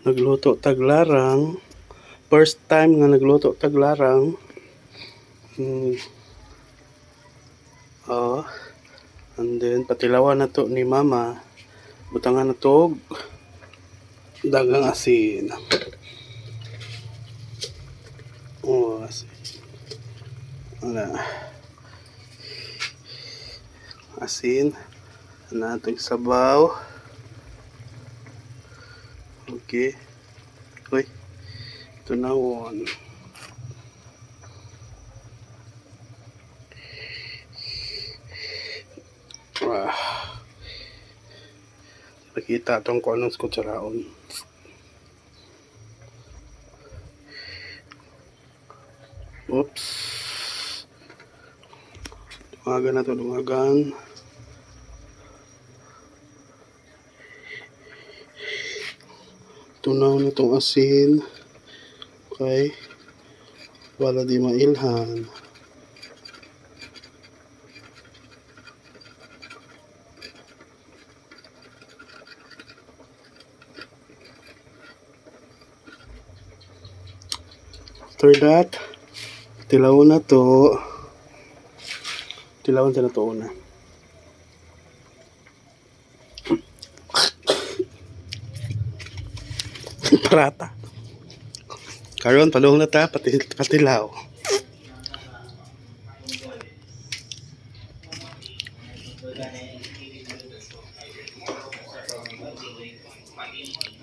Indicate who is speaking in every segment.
Speaker 1: Nagluto taglarang. First time nga nagluto taglarang. Oh. And then patilawan na to ni mama. Butangan na to dagang asin. Oh, asin. Wala. Asin. Natong sabaw. Okay. Uy. Ito na one. Nakita itong kung anong kutsaraon. Oops. Dungagan na ito, dungagan. Tunaw na itong asin. Okay. Wala di mailhan. After that, tilawon na to. Tilawon sa na to una. Parata. Karon padung na ta patilaw.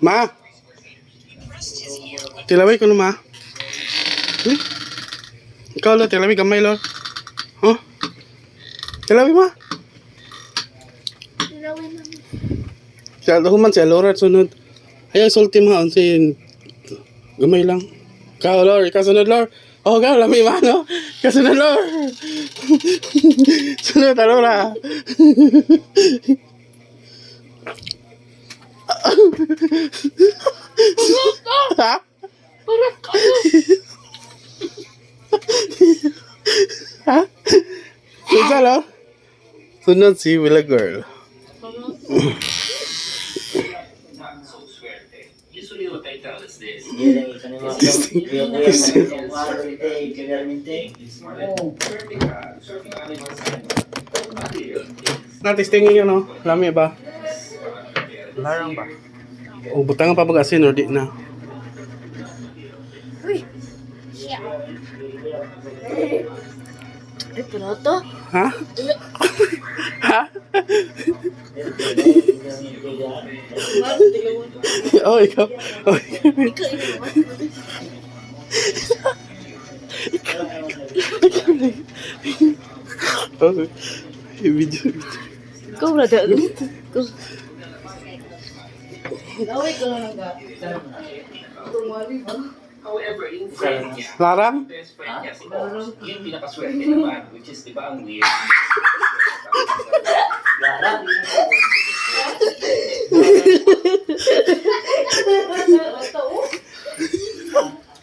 Speaker 1: Ma. Tilaway ko na ma. Ikaw lo tilaway gamay lo. Oh. Tilaway ma.
Speaker 2: Tilaway na.
Speaker 1: Siya human siya lora sunod. Ayaw sulti ma unsin gamay lang. Ikaw lor, ikaw sunod lor. Oh, ikaw lami ma no. Ikaw sunod lor. Sunod lora. Ha?
Speaker 2: Parang kayo.
Speaker 1: Ha? Sunod lo. Sunod si Willa Girl. Testingin yun, no? Lami ba? Larang ba? O butangan pa pag-asin o di na?
Speaker 2: Uy. Siya. Ay, pirato?
Speaker 1: Ha? Ha? Oh, ikaw. Oh, ikaw. Oh, video.
Speaker 2: Ikaw, brother. Ikaw. Laway ko lang ka. Tumali ba?
Speaker 3: However, yung friend niya,
Speaker 1: Larang?
Speaker 3: best friend niya si Ox, yung pinakaswerte naman, which is, di ba, ang weird.